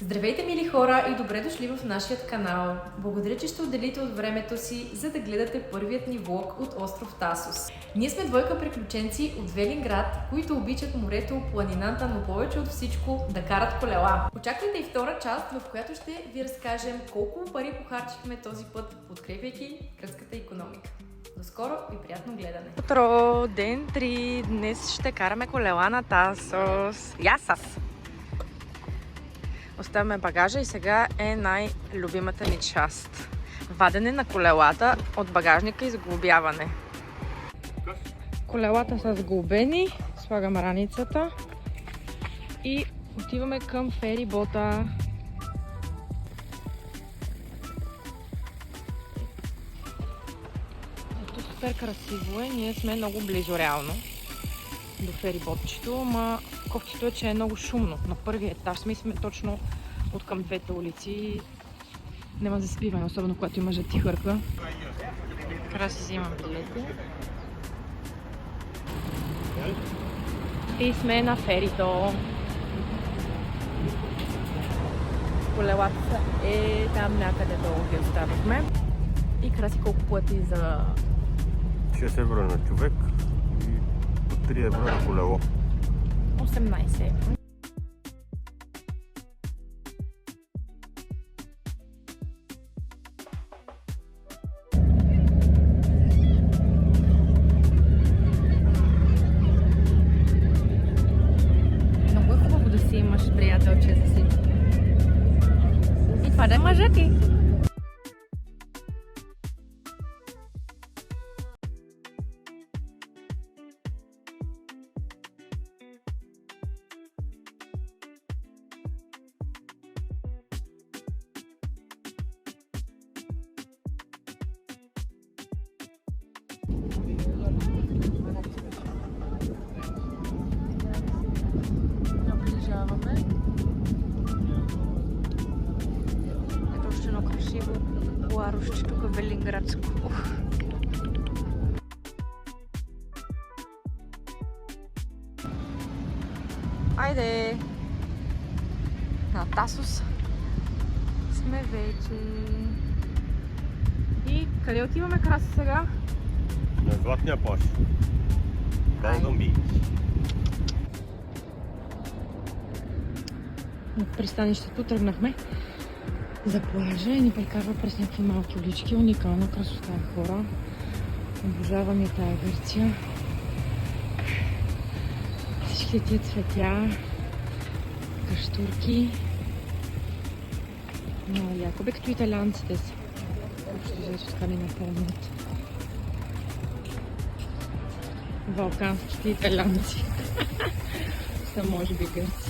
Здравейте, мили хора, и добре дошли в нашия канал. Благодаря, че ще отделите от времето си, за да гледате първият ни влог от остров Тасос. Ние сме двойка приключенци от Велинград, които обичат морето, планината, но повече от всичко да карат колела. Очаквайте и втора част, в която ще ви разкажем колко пари похарчихме този път, подкрепяйки гръцката икономика. До скоро и приятно гледане! Утро, ден 3. Днес ще караме колела на Тасос. Ясас! Оставяме багажа и сега е най-любимата ни част. Вадене на колелата от багажника и сглобяване. Колелата са сглобени, слагам раницата и отиваме към ферибота. Ето супер красиво е, ние сме много близо реално до фериботчето, ама кофтито е, че е много шумно. На първия етаж сме точно от към двете улици. Няма да се спиваме, особено когато има жълти хърка. Трябва да си взимам билети. И сме на ферито. Колелата са там някъде долу ги оставихме. И краси колко плати за... 6 евро на човек и 3 евро на колело. 18 евро. Много е хубаво да си имаш приятелче за всичко. И това да е мъжът ти. Наближаваме. Ето още едно красиво ларушче тук в Велинградско. Айде! На Тасос сме вече. И къде отиваме, Краси, сега? На Златния плаж. Голдън Бич. От пристанището тръгнахме за плажа и ни прекарва през някакви малки улички. Уникална красота е, хора. Обожавам и тая Гърция. Всички тия цветя, каштурки. Много яко. Бе като италианците са. Общо взето така ни напомнят. Балканските италианци. Са може би гърците.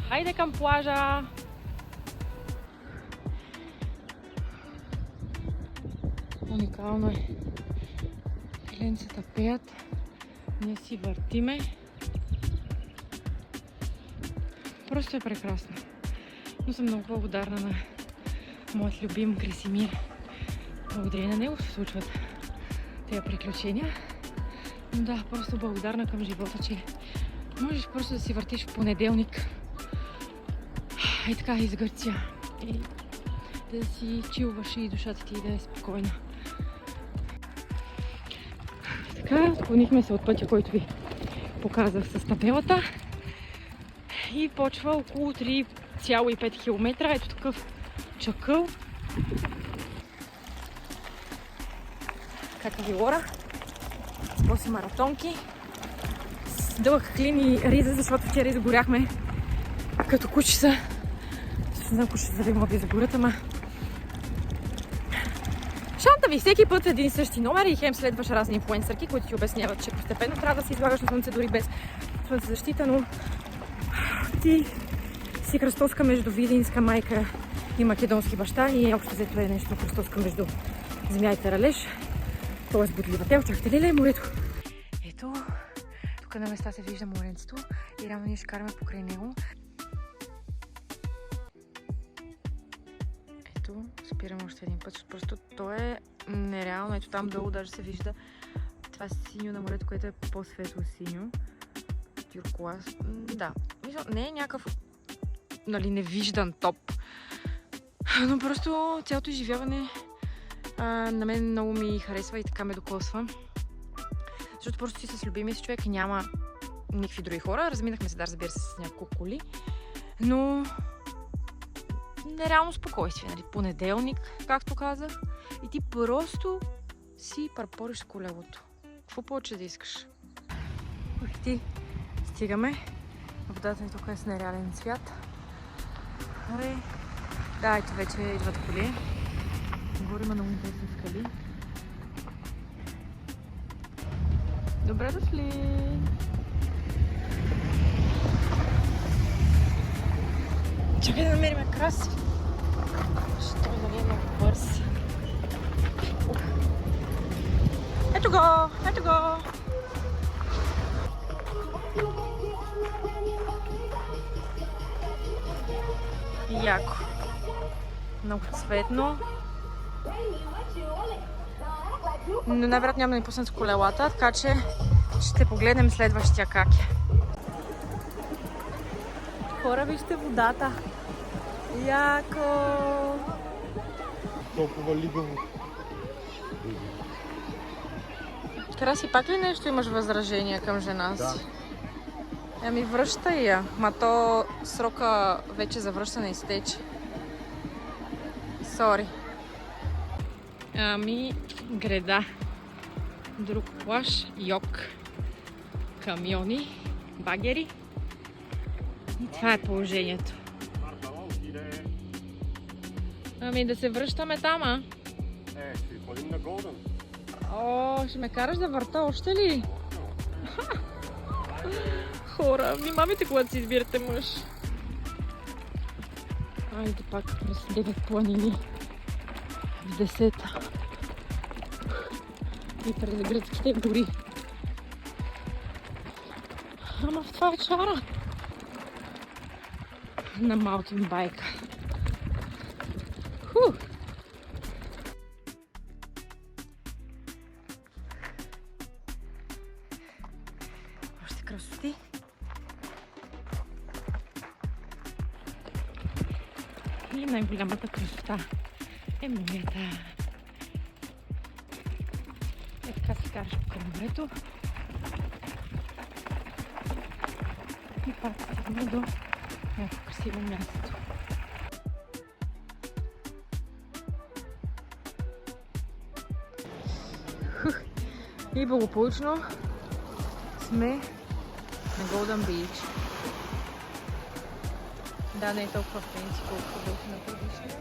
Хайде към плажа! Уникално е. Еленцата пеят. Ние си въртиме. Просто е прекрасно. Но съм много благодарна на моят любим Красимир. Благодарение на него се случват тези приключения. Но да, просто благодарна към живота, че можеш просто да си въртиш в понеделник. И така из Гърция. И да си чилваш и душата ти да е спокойна. Така, отклонихме се от пътя, който ви показах с табелата. И почва около 3,5 км. Ето такъв чакъл. Кака ви лора. Боси маратонки. С дълъг клин и риза, защото вчера изгоряхме като кучица. Не знам, ако ще завим да изгорят, ама... Шанта ви всеки път един и същи номер и хем следваш разни инфлуенсърки, които ти обясняват, че постепенно трябва да се излагаш на слънце дори без слънцезащита, но ти си кръстоска между видинска майка и македонски баща и общо взето е нещо кръстоска между земя и таралеж. Т.е. бодлива тел, чакате ли е морето? Ето, тук на места се вижда моренцето и рано ние ще караме покрай него. Ето, спирам още един път, просто то е нереално. Ето там долу даже се вижда това синьо на морето, което е по-светло синьо. тюркуаз. Да, мисля, не е някакъв, нали, невиждан топ. Но просто цялото изживяване на мен много ми харесва и така ме докосва. Защото просто си с любимия си човек и няма никакви други хора. Разминахме се, да, разбира се, с няколко коли. Но нереално спокойствие, нали? Понеделник, както казах. И ти просто си парпориш с колелото. Какво повече да искаш? Ох, ти стигаме. Водата ни тук е с нереален цвят. Аре. Да, ето вече идват коли. Горе има много интересни скали. Добре дошли! Чакай да намерим краси. Що да е много бърз. Ето го! Ето го! Яко. Много цветно. Но най-вероятно няма да ни пуснат с колелата, така че ще погледнем следващия как е. Хора, вижте водата. Яко! Толкова лигаво. Краси, пак ли нещо имаш възражение към жена си? Да. Ами връщай я. Ма то срока вече за връщане изтече. Сори. Ами, греда. Друг плаж, йок, камиони, багери. И това е положението. Ами да се връщаме там, а? Ще ходим на Голден. О, ще ме караш да върта още ли? Хора, внимавайте, когато си избирате мъж. Айде пак през 9 планини. В 10-та. И през гръцките гори. Ама в това е чара. На маунтин байка. Ху! Още красоти. И най-голямата красота е моята. Е, така се караш по морето. И пак стигна до някакво красиво място. И благополучно сме на Голден Бич. Да, не е толкова фенси, колкото беше на предишния.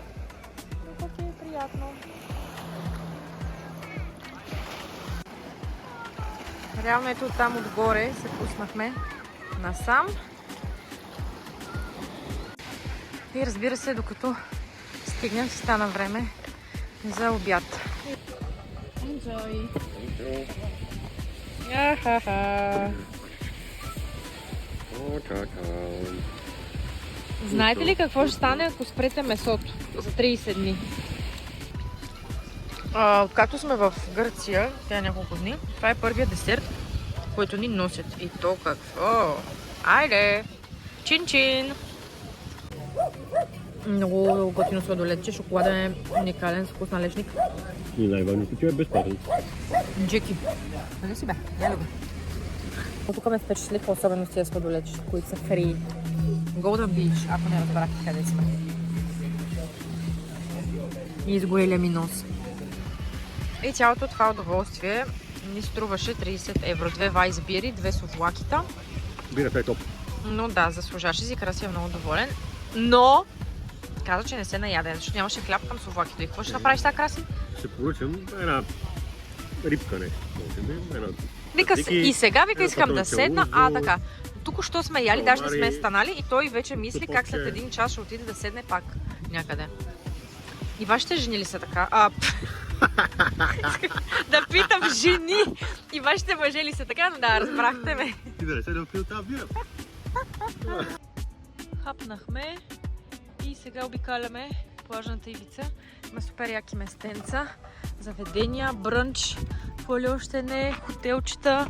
Но пък е приятно. Реално ето там отгоре се пуснахме насам. И разбира се, докато стигнем, си стана време за обяд. Enjoy! Яха-ха! Знаете ли какво ще стане, ако спрете месото за 30 дни? Откакто сме в Гърция, тя е няколко дни, това е първият десерт, който ни носят. И то какво? Айде! Чин-чин! Много готино сладоледче, шоколаден е уникален, с вкус на лешник. И най-важното, че е безплатен. Джеки. Нали си бе? Я го. Тук ме впечатлиха особено с тези сладоледче, които са фри. Golden Beach, ако не разбрахте къде сме. И изгорелия ми нос. И цялото това удоволствие ни струваше 30 евро. 2 вайс бири, 2 софлакита. Бирата е топ. Но да, заслужаваше си, Краси е много доволен. Но каза, че не се наяде, защото нямаше хляб към софлакито. И какво ще направиш така, Краси? Ще поръчам една рибка нещо. Вика, и сега вика, искам да седна. Така. Тук що сме яли, даже не сме станали и той вече мисли как след един час ще отиде да седне пак някъде. И вашите жени ли са така? Да питам жени! И вашите мъже ли са така? Но да, разбрахте ме. Ти да не седем в тази бира. Хапнахме и сега обикаляме плажната ивица. Има супер яки местенца, заведения, брънч, какво ли още не, хотелчета.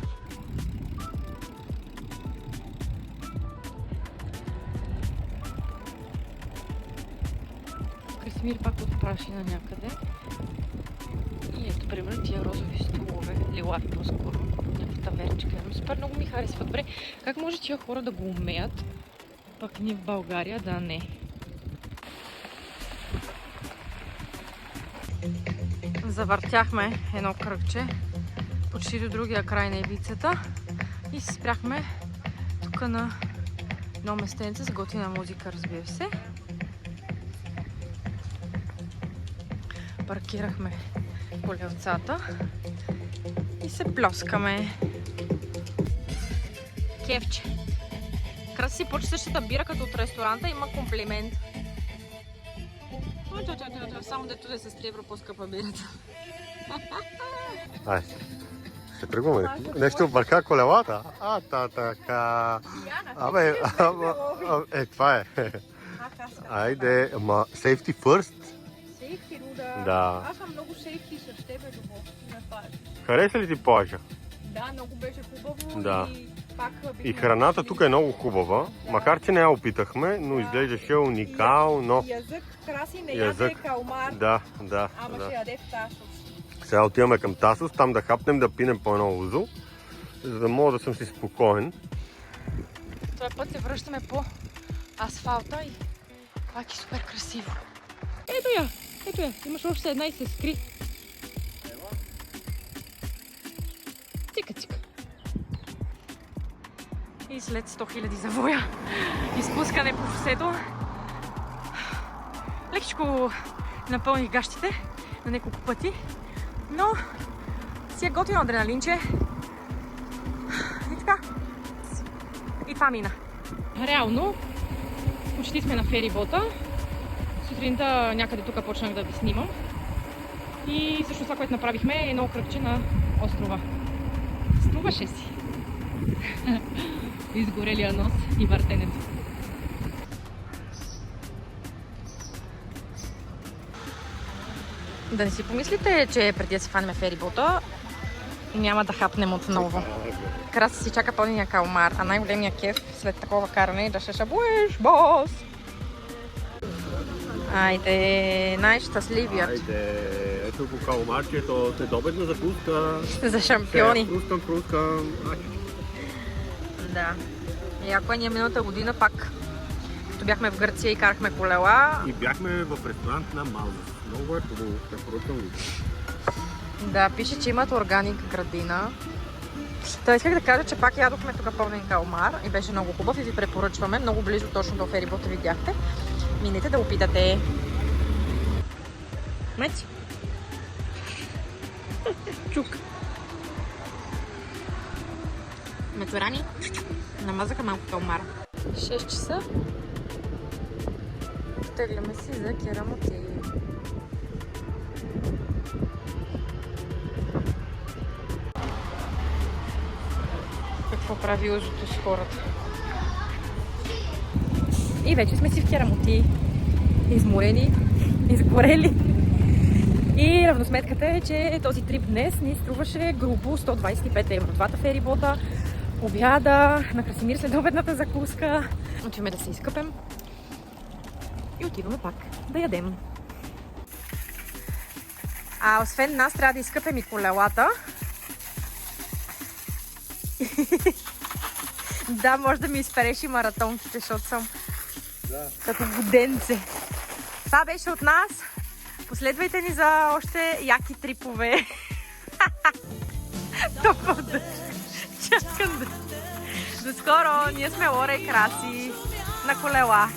Красимир пак отпраши на някъде. И ето, примерно, тия розови столове, лилави по-скоро, някаква таверчка. Супер много ми харесва. Добре, как може тия хора да го умеят, пък ние в България да не? Завъртяхме едно кръгче почти до другия край на ивицата и се спряхме тук на едно местенце с готина музика, разбира се. Паркирахме колелцата и се плоскаме. Кефче. Краси почти същата бира като от ресторанта, има комплимент. Само дето да се с 3 евро по-скъпа бирата. Ай, ще тръгваме. Нещо бърка колелата? Така. Абе, това е. Айде, ама safety first? Сейфти, Руда. Да. Аз съм много сейфти с тебе, Любов, на плажа. Хареса ли ти плажа? Да, много беше хубаво Да. и пак И храната тук е много хубава, макар че не я опитахме, но изглеждаше уникално. Язък, Краси не Язък. яде калмар, Да. ама ще яде в Тасос. Сега отиваме към Тасос, там да хапнем, да пинем по едно лузо, за да мога да съм си спокоен. Този път се връщаме по асфалта и пак е супер красиво. Ето я, имаш още една и се скри. Цика. И след 100 000 завоя изпускане по шосето, лекичко напълних гащите на няколко пъти, но си е готино адреналинче. И така. И това мина. Реално, почти сме на ферибота. Сутринта някъде тук почнах да ви снимам. И също това, което направихме е едно кръгче на острова. Струваше си. Изгорелия нос и въртенето. Да не си помислите, че преди да си фанем ферибота, няма да хапнем отново. Краси си чака пълния калмар, а най-големия кеф след такова каране е да ще шабуеш, бос! Айде, най-щастливият. Айде, ето го калмарчето, следобедна закуска. За шампиони. Прускам. Да. И ако ние миналата година пак, като бяхме в Гърция и карахме колела. И бяхме в ресторант на Малдив. Много е хубаво, препоръчвам ви. Да, пише, че имат органик градина. Та исках да кажа, че пак ядохме тук пълнен калмар и беше много хубав и ви препоръчваме. Много близо точно до ферибота видяхте. Минете да опитате. Меч. Чук. Меторани. Намазаха малко калмара. 6 часа. Тегляме си за Керамоти. Какво прави лъжото с хората? И вече сме си в Керамоти. Изморени, изгорели. И равносметката е, че този трип днес ни струваше грубо 125 евро. Двата ферибота, обяда, на Красимир следобедната закуска. Отиваме да се изкъпем и отиваме пак да ядем. А освен нас трябва да изкъпем и колелата. Да, може да ми изпереш и маратонките, защото съм като годенце. Това беше от нас. Последвайте ни за още яки трипове. Чакам да. До скоро! Ние сме Лора и Краси на колела.